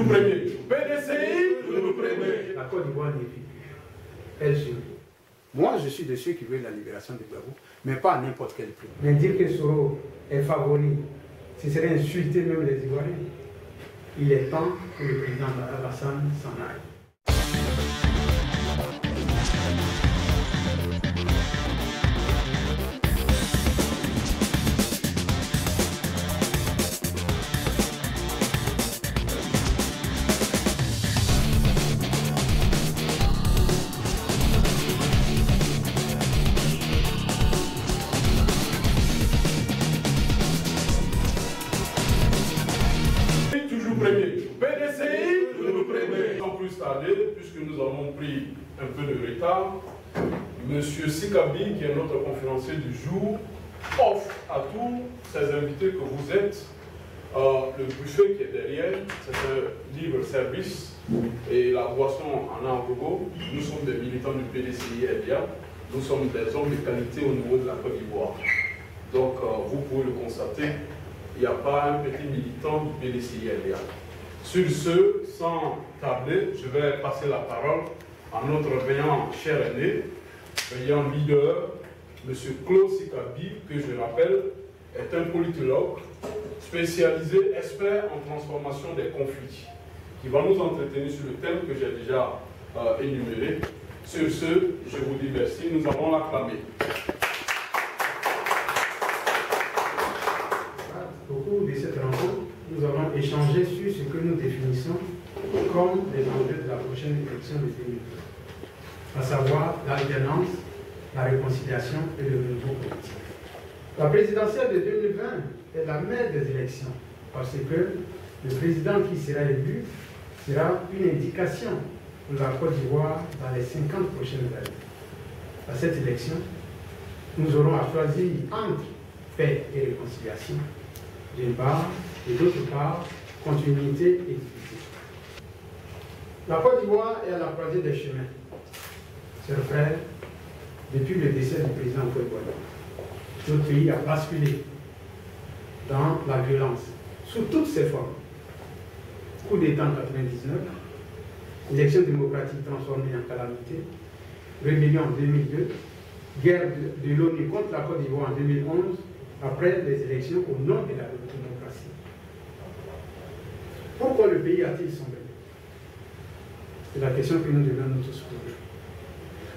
prenez. PDCI, vous nous prenez. La Côte d'Ivoire n'est plus. Elle survit. Moi, je suis de ceux qui veulent la libération de Gbagbo, mais pas à n'importe quel prix. Mais dire que Soro est favori, ce serait insulter même les Ivoiriens. Il est temps que le président Alassane s'en aille. Puisque nous avons pris un peu de retard, M. Sikabi, qui est notre conférencier du jour, offre à tous ces invités que vous êtes le buffet qui est derrière, c'est un libre service et la boisson en a en gogo. Nous sommes des militants du PDCI-LDA, nous sommes des hommes de qualité au niveau de la Côte d'Ivoire. Donc vous pouvez le constater, il n'y a pas un petit militant du PDCI-LDA. Sur ce, sans tabler, je vais passer la parole à notre veillant cher aîné, veillant leader, M. Claude Sikabi, que je rappelle, est un politologue spécialisé, expert en transformation des conflits, qui va nous entretenir sur le thème que j'ai déjà énuméré. Sur ce, je vous dis merci, nous allons l'acclamer. Au cours de cette rencontre, nous avons échangé sur ce que nous définissons comme les enjeux de la prochaine élection de 2020, à savoir l'alternance, la réconciliation et le renouveau politique. La présidentielle de 2020 est la mère des élections, parce que le président qui sera élu sera une indication pour la Côte d'Ivoire dans les 50 prochaines années. À cette élection, nous aurons à choisir entre paix et réconciliation, d'une part, et d'autre part, continuité et dignité. La Côte d'Ivoire est à la croisée des chemins. Chers frères, depuis le décès du président Gbagbo, notre pays a basculé dans la violence, sous toutes ses formes. Coup d'État en 1999, élection démocratique transformée en calamité, rébellion en 2002, guerre de l'ONU contre la Côte d'Ivoire en 2011, après les élections au nom de la démocratie. Pourquoi le pays a-t-il sombré? C'est la question que nous devons nous tous poser.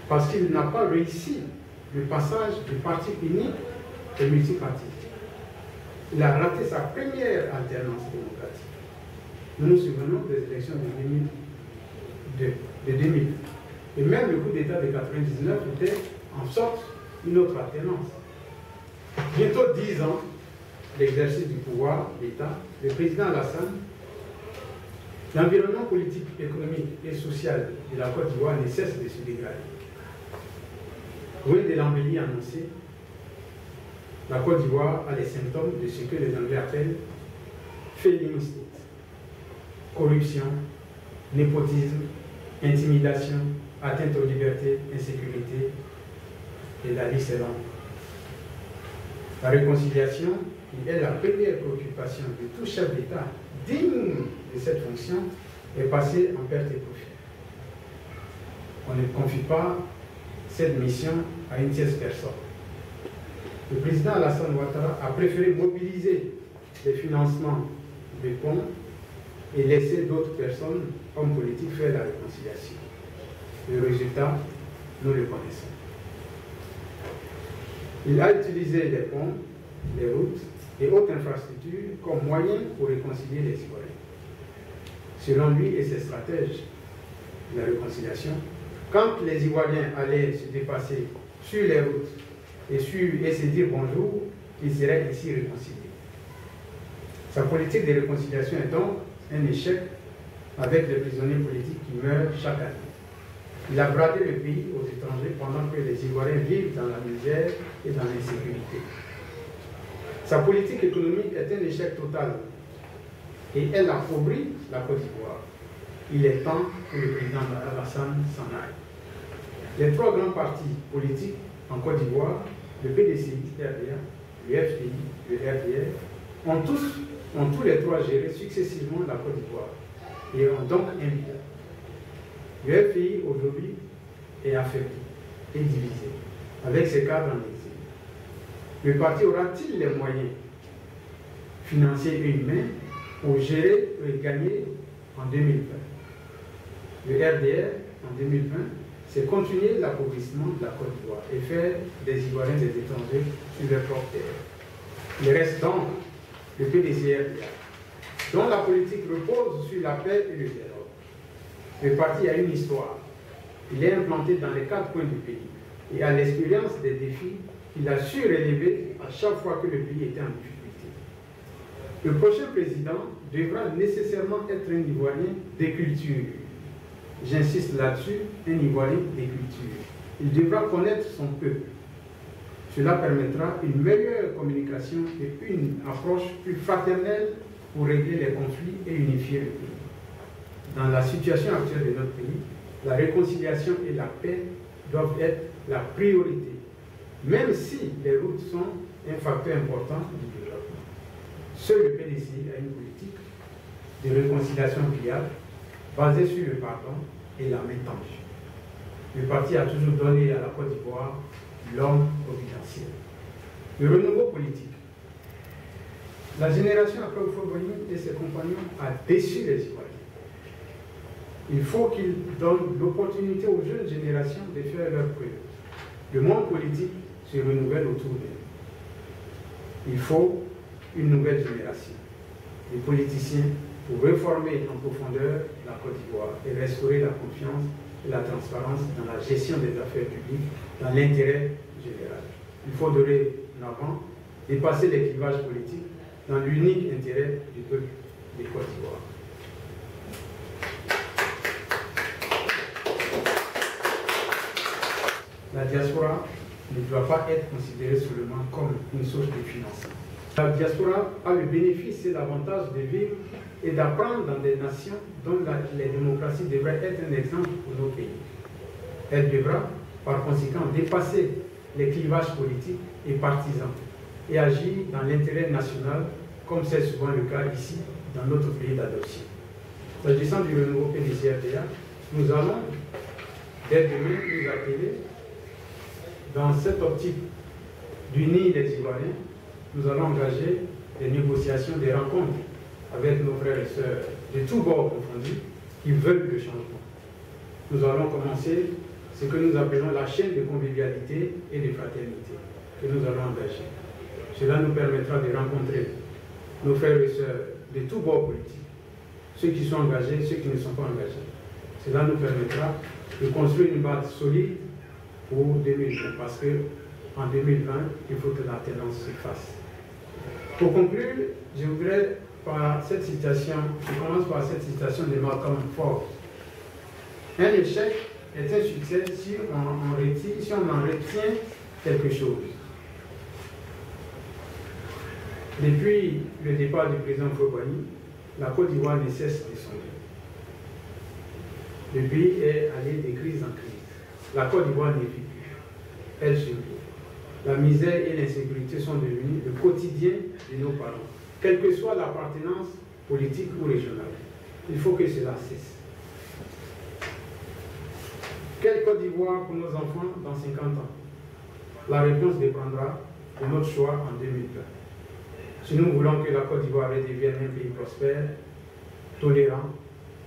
Parce qu'il n'a pas réussi le passage du parti unique et multipartite. Il a raté sa première alternance démocratique. Nous nous souvenons des élections de 2000. Et même le coup d'État de 1999 était en sorte une autre alternance. Bientôt 10 ans d'exercice du pouvoir d'État, le président Alassane, l'environnement politique, économique et social de la Côte d'Ivoire ne cesse de se dégrader. Loin de l'embellie annoncée, la Côte d'Ivoire a les symptômes de ce que les Anglais appellent félinicité, corruption, népotisme, intimidation, atteinte aux libertés, insécurité, et la liste est longue. La réconciliation, qui est la première préoccupation de tout chef d'État digne de cette fonction, est passée en perte et profit. On ne confie pas cette mission à une tierce personne. Le président Alassane Ouattara a préféré mobiliser les financements des ponts et laisser d'autres personnes, hommes politiques, faire la réconciliation. Le résultat, nous le connaissons. Il a utilisé les ponts, les routes et autres infrastructures comme moyen pour réconcilier les Ivoiriens. Selon lui et ses stratèges de la réconciliation, quand les Ivoiriens allaient se dépasser sur les routes et se dire bonjour, ils seraient ainsi réconciliés. Sa politique de réconciliation est donc un échec avec les prisonniers politiques qui meurent chaque année. Il a bradé le pays aux étrangers pendant que les Ivoiriens vivent dans la misère et dans l'insécurité. Sa politique économique est un échec total et elle appauvrit la Côte d'Ivoire. Il est temps que le président Alassane s'en aille. Les trois grands partis politiques en Côte d'Ivoire, le PDCI, le FPI, le RDR, ont tous les trois géré successivement la Côte d'Ivoire. et ont donc un leader. Le FPI aujourd'hui est affaibli et divisé, avec ses cadres en exil. Le parti aura-t-il les moyens financiers et humains pour gérer et gagner en 2020? Le RDR, en 2020, c'est continuer l'appauvrissement de la Côte d'Ivoire et faire des Ivoiriens des étrangers sur leur propre terre. Il reste donc le PDCRDA, dont la politique repose sur la paix et le dialogue. Le parti a une histoire. Il est implanté dans les 4 coins du pays et a l'expérience des défis qu'il a su relever à chaque fois que le pays était en difficulté. Le prochain président devra nécessairement être un Ivoirien des cultures. J'insiste là-dessus, un Ivoirien des cultures. Il devra connaître son peuple. Cela permettra une meilleure communication et une approche plus fraternelle pour régler les conflits et unifier le pays. Dans la situation actuelle de notre pays, la réconciliation et la paix doivent être la priorité, même si les routes sont un facteur important du développement. Seul le PDC a une politique de réconciliation viable basée sur le pardon et la main tendue. Le parti a toujours donné à la Côte d'Ivoire l'homme providentiel. Le renouveau politique. La génération après Houphouët-Boigny et ses compagnons a déçu les Ivoiriens. Il faut qu'ils donnent l'opportunité aux jeunes générations de faire leur preuve. Le monde politique se renouvelle autour d'eux. Il faut une nouvelle génération de politiciens pour réformer en profondeur la Côte d'Ivoire et restaurer la confiance et la transparence dans la gestion des affaires publiques dans l'intérêt général. Il faut dorénavant dépasser les clivages politiques dans l'unique intérêt du peuple de Côte d'Ivoire. La diaspora ne doit pas être considérée seulement comme une source de financement. La diaspora a le bénéfice et l'avantage de vivre et d'apprendre dans des nations dont les démocraties devraient être un exemple pour nos pays. Elle devra, par conséquent, dépasser les clivages politiques et partisans et agir dans l'intérêt national, comme c'est souvent le cas ici, dans notre pays d'adoption. S'agissant du renouveau PDCRDA, nous allons, dès demain, nous appeler dans cette optique d'unir les Ivoiriens. Nous allons engager des négociations, des rencontres avec nos frères et sœurs de tous bords confondus qui veulent le changement. Nous allons commencer ce que nous appelons la chaîne de convivialité et de fraternité que nous allons engager. Cela nous permettra de rencontrer nos frères et sœurs de tous bords politiques, ceux qui sont engagés, ceux qui ne sont pas engagés. Cela nous permettra de construire une base solide pour 2020, parce qu'en 2020, il faut que l'alternance se fasse. Pour conclure, je voudrais, je commence par cette citation de Malcolm Forbes. Un échec est un succès si on en retient quelque chose. Depuis le départ du président Houphouët-Boigny, la Côte d'Ivoire ne cesse de sombrer. Le pays est allé de crise en crise. La Côte d'Ivoire ne vit plus. Elle se vit. La misère et l'insécurité sont devenues le quotidien de nos parents, quelle que soit l'appartenance politique ou régionale. Il faut que cela cesse. Quelle Côte d'Ivoire pour nos enfants dans 50 ans? La réponse dépendra de notre choix en 2020. Si nous voulons que la Côte d'Ivoire redevienne un pays prospère, tolérant,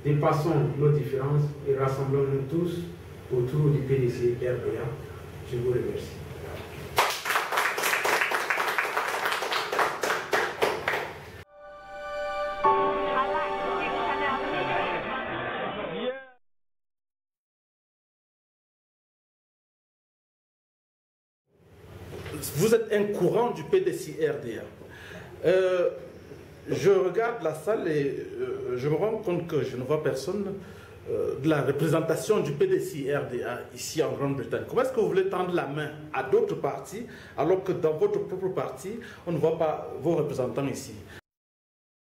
dépassons nos différences et rassemblons-nous tous autour du PDC-RDA. Je vous remercie. Vous êtes un courant du PDC-RDA. Je regarde la salle et je me rends compte que je ne vois personne de la représentation du PDC-RDA ici en Grande-Bretagne. Comment est-ce que vous voulez tendre la main à d'autres partis alors que dans votre propre parti, on ne voit pas vos représentants ici?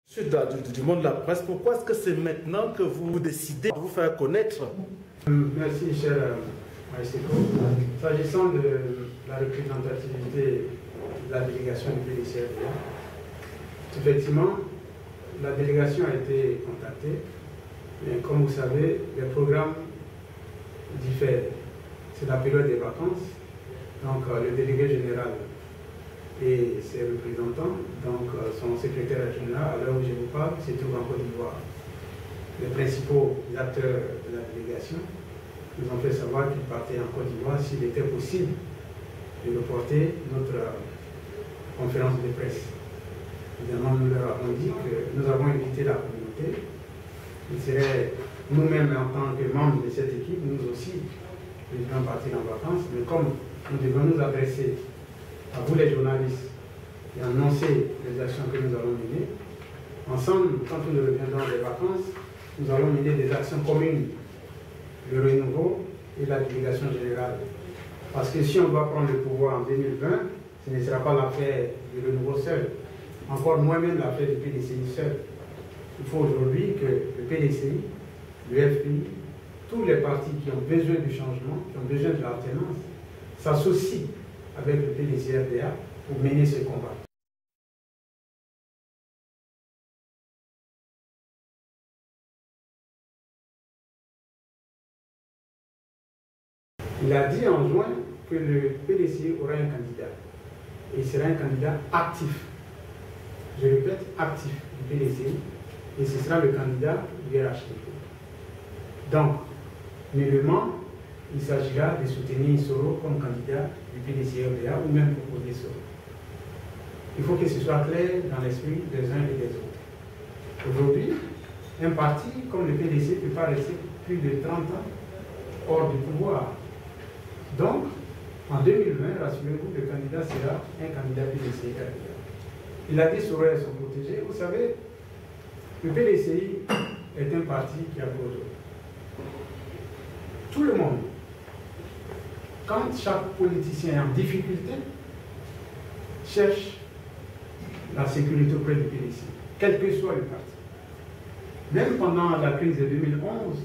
Monsieur du monde de la presse, pourquoi est-ce que c'est maintenant que vous décidez de vous faire connaître? Merci, cher Maïseko. S'agissant de la représentativité de la délégation du PDC-RDA, effectivement, la délégation a été contactée Mais comme vous savez, les programmes diffèrent. C'est la période des vacances. Donc le délégué général et ses représentants, donc son secrétaire général, à l'heure où je vous parle, se trouve en Côte d'Ivoire. Les principaux acteurs de la délégation nous ont fait savoir qu'ils partaient en Côte d'Ivoire s'il était possible de reporter notre conférence de presse. Évidemment, nous leur avons dit que nous avons invité la communauté. Il serait nous-mêmes en tant que membres de cette équipe, nous aussi, nous devions partir en vacances, mais comme nous devons nous adresser à vous les journalistes et annoncer les actions que nous allons mener, ensemble, quand nous reviendrons des vacances, nous allons mener des actions communes, le renouveau et la délégation générale. Parce que si on doit prendre le pouvoir en 2020, ce ne sera pas l'affaire du renouveau seul, encore moins même l'affaire du PDCI seul. Il faut aujourd'hui que le PDCI, le FPI, tous les partis qui ont besoin du changement, qui ont besoin de l'alternance, s'associent avec le PDCI-RDA pour mener ce combat. Il a dit en juin que le PDCI aura un candidat. Et il sera un candidat actif. Je répète, actif du PDCI. Et ce sera le candidat du RHDP. Donc, nullement, il s'agira de soutenir Soro comme candidat du PDCI-RDA ou même proposer Soro. Il faut que ce soit clair dans l'esprit des uns et des autres. Aujourd'hui, un parti comme le PDC ne peut pas rester plus de 30 ans hors du pouvoir. Donc, en 2020, rassurez-vous, le candidat sera un candidat PDCI-RDA. Il a dit Soro est son protégé. Vous savez, le PDCI est un parti qui a besoin. Tout le monde, quand chaque politicien est en difficulté, cherche la sécurité auprès du PDCI, quel que soit le parti. Même pendant la crise de 2011,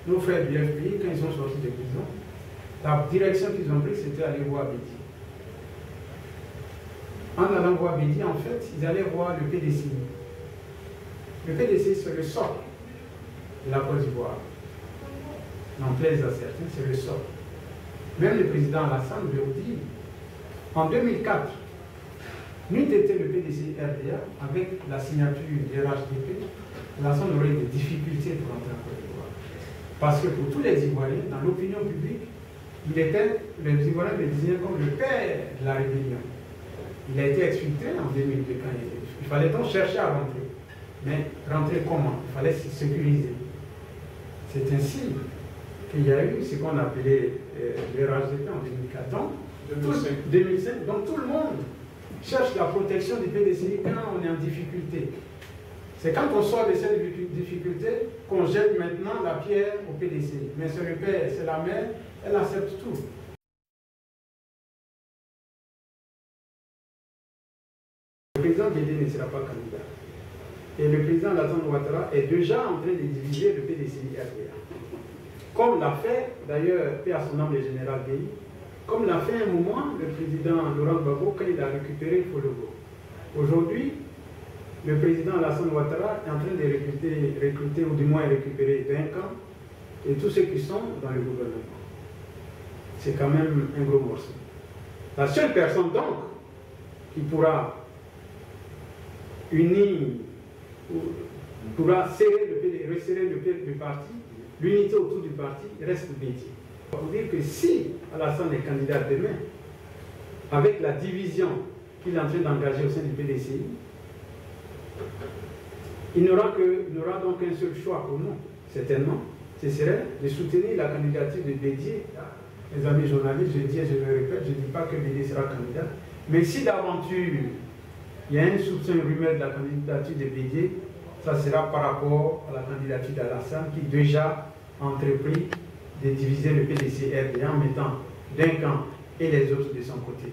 nos frères du FPI, quand ils sont sortis de prison, la direction qu'ils ont prise, c'était aller voir Bédi. En allant voir Bédi, en fait, ils allaient voir le PDCI. Le PDCI, c'est le socle de la Côte d'Ivoire. N'en plaise à certains, c'est le socle. Même le président Alassane le dit, en 2004, n'eût été le PDCI-RDA, avec la signature du RHDP, Alassane aurait des difficultés pour entrer en Côte d'Ivoire. Parce que pour tous les Ivoiriens, dans l'opinion publique, les Ivoiriens le disaient comme le père de la rébellion. Il a été exfiltré en 2002 quand il fallait donc chercher à rentrer. Mais rentrer comment? Il fallait se sécuriser. C'est ainsi qu'il y a eu ce qu'on appelait le RHDP en 2004. Donc, 2005. Donc tout le monde cherche la protection du PDCI quand on est en difficulté. C'est quand on sort de cette difficulté qu'on jette maintenant la pierre au PDCI. Mais c'est le père, c'est la mère, elle accepte tout. Le président Guédé ne sera pas candidat. Et le président Alassane Ouattara est déjà en train de diviser le PDCI-RDA. Comme l'a fait, d'ailleurs, paix à son âme le général Guéhi, comme l'a fait un moment le président Laurent Gbagbo quand il a récupéré Fologo. Aujourd'hui, le président Alassane Ouattara est en train de recruter ou du moins récupérer 20 camps et tous ceux qui sont dans le gouvernement. C'est quand même un gros morceau. La seule personne donc qui pourra unir, pourra resserrer le parti, l'unité autour du parti reste Bédi. Pour dire que si Alassane est candidat demain, avec la division qu'il est en train d'engager au sein du PDCI, il n'aura donc un seul choix pour nous, certainement, ce serait de soutenir la candidature de Bédié. Les amis journalistes, je dis et je le répète, je ne dis pas que Bédié sera candidat, mais si d'aventure il y a un soupçon, une rumeur de la candidature de Bédié, ça sera par rapport à la candidature d'Alassane qui déjà a entrepris de diviser le PDCI-RDA en mettant d'un camp et les autres de son côté.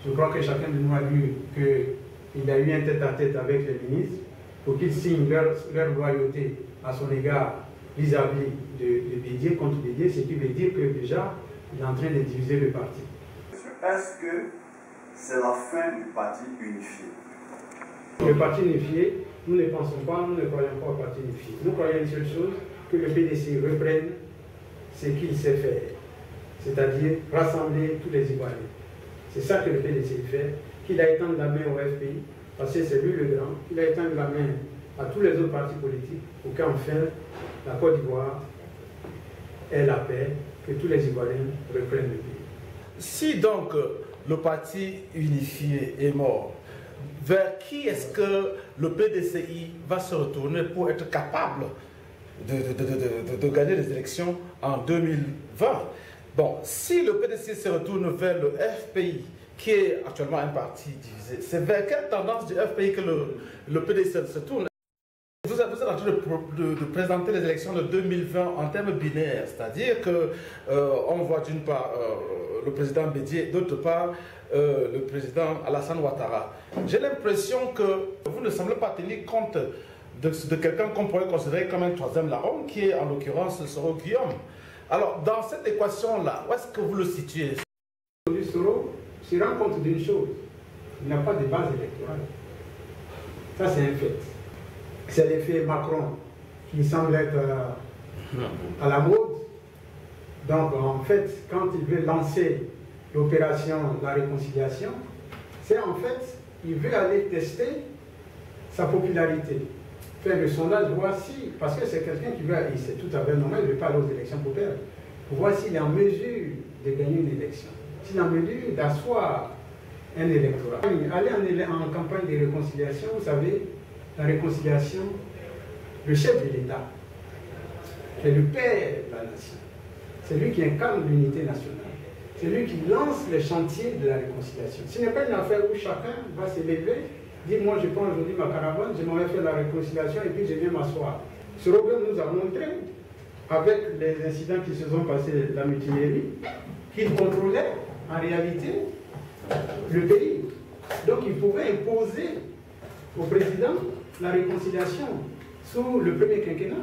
Je crois que chacun de nous a vu qu'il a eu un tête-à-tête avec les ministres pour qu'ils signent leur loyauté à son égard vis-à-vis de Bédié contre Bédié, ce qui veut dire que déjà il est en train de diviser le parti. Est-ce que c'est la fin du parti unifié? Le parti unifié nous ne pensons pas, nous ne croyons pas au parti unifié. Nous croyons une seule chose, que le PDC reprenne ce qu'il sait faire, c'est-à-dire rassembler tous les Ivoiriens. C'est ça que le PDC fait, qu'il a étendu la main au FPI, parce que c'est lui le grand, qu'il a étendu la main à tous les autres partis politiques pour qu'enfin la Côte d'Ivoire ait la paix, que tous les Ivoiriens reprennent le pays. Si donc le parti unifié est mort, vers qui est-ce que le PDCI va se retourner pour être capable de gagner les élections en 2020? Bon, si le PDCI se retourne vers le FPI, qui est actuellement un parti divisé, c'est vers quelle tendance du FPI que le PDCI se tourne? Vous êtes en train de présenter les élections de 2020 en termes binaires, c'est-à-dire qu'on voit d'une part le président Bédié, d'autre part le président Alassane Ouattara. J'ai l'impression que vous ne semblez pas tenir compte de quelqu'un qu'on pourrait considérer comme un troisième larron, qui est en l'occurrence Soro Guillaume. Alors, dans cette équation-là, où est-ce que vous le situez? Aujourd'hui, Soro se rend compte d'une chose, il n'a pas de base électorale. Ça, c'est un fait. C'est l'effet Macron qui semble être à la mode. Donc, en fait, quand il veut lancer l'opération de la réconciliation, c'est en fait, il veut aller tester sa popularité. Faire le sondage, voir si, parce que c'est quelqu'un qui veut, et c'est tout à fait normal, il ne veut pas aller aux élections pour perdre, pour voir s'il est en mesure de gagner une élection, s'il est en mesure d'asseoir un électorat. Aller en campagne de réconciliation, vous savez, la réconciliation, le chef de l'État, qui est le père de la nation, c'est lui qui incarne l'unité nationale. C'est lui qui lance les chantiers de la réconciliation. Ce n'est pas une affaire où chacun va se lever, dire moi je prends aujourd'hui ma caravane, je m'en vais faire la réconciliation et puis je viens m'asseoir. Ce Robert nous a montré, avec les incidents qui se sont passés, la mutinerie, qu'il contrôlait en réalité le pays. Donc il pouvait imposer au président la réconciliation sous le premier quinquennat.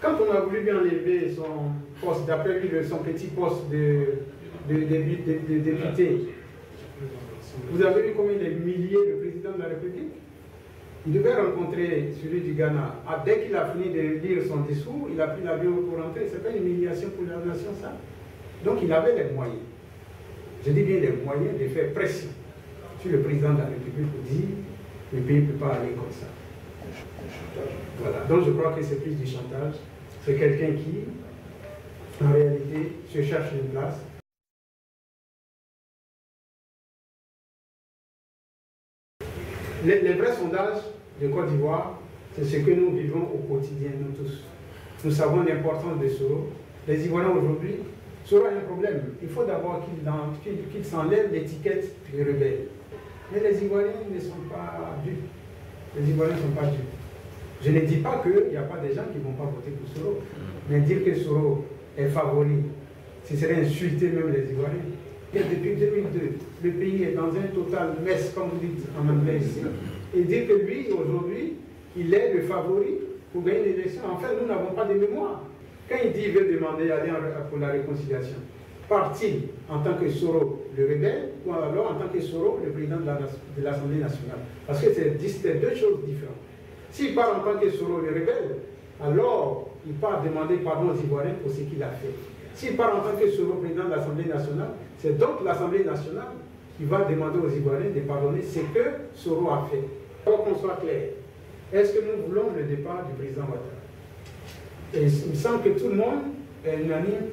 Quand on a voulu lui enlever son poste, d'après lui, son petit poste de député, vous avez vu combien de milliers de présidents de la République? Il devait rencontrer celui du Ghana. Ah, dès qu'il a fini de lire son discours, il a pris l'avion pour rentrer. Ce n'est pas une humiliation pour la nation, ça. Donc il avait les moyens. Je dis bien les moyens de faire pression sur le président de la République pour dire le pays ne peut pas aller comme ça. Voilà. Donc je crois que c'est plus du chantage. C'est quelqu'un qui, en réalité, se cherche une place. Les vrais sondages de Côte d'Ivoire, c'est ce que nous vivons au quotidien, nous tous. Nous savons l'importance de Soro. Les Ivoiriens aujourd'hui, Soro a un problème. Il faut d'abord qu'il s'enlève l'étiquette de rebelle. Mais les Ivoiriens ne sont pas dupes. Les Ivoiriens ne sont pas dupes. Je ne dis pas qu'il n'y a pas des gens qui ne vont pas voter pour Soro. Mais dire que Soro est favori, ce serait insulter même les Ivoiriens. Et depuis 2002, le pays est dans un total mess, comme vous dites en anglais ici. Et dire que lui, aujourd'hui, il est le favori pour gagner l'élection. En fait, nous n'avons pas de mémoire. Quand il dit qu'il veut demander d'aller pour la réconciliation, part-il en tant que Soro le rebelle ou alors en tant que Soro le président de l'Assemblée nationale? Parce que c'est deux choses différentes. S'il part en tant que Soro le rebelle, alors il part demander pardon aux Ivoiriens pour ce qu'il a fait. S'il part en tant que Soro président de l'Assemblée nationale, c'est donc l'Assemblée nationale qui va demander aux Ivoiriens de pardonner ce que Soro a fait. Pour qu'on soit clair, est-ce que nous voulons le départ du président Ouattara? Et il me semble que tout le monde est unanime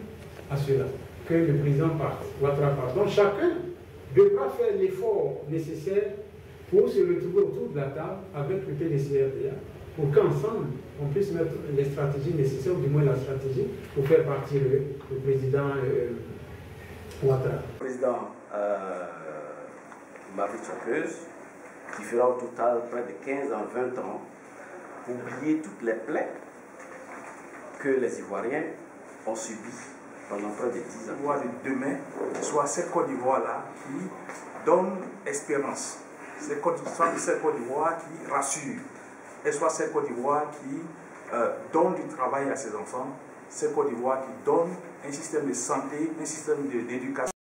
à cela, que le président parte, Ouattara parte. Donc chacun devra faire l'effort nécessaire pour se retrouver autour de la table avec le PDC-RDA pour qu'ensemble on puisse mettre les stratégies nécessaires, ou du moins la stratégie, pour faire partir le président Ouattara. Le président Marie Tchappeuse, qui fera au total près de 15 à 20 ans, pour oublier toutes les plaies que les Ivoiriens ont subies pendant près de 10 ans. Voix de demain soit cette Côte d'Ivoire-là qui donne espérance. C'est cette Côte d'Ivoire qui rassure. Et soit cette Côte d'Ivoire qui donne du travail à ses enfants. Cette Côte d'Ivoire qui donne un système de santé, un système d'éducation.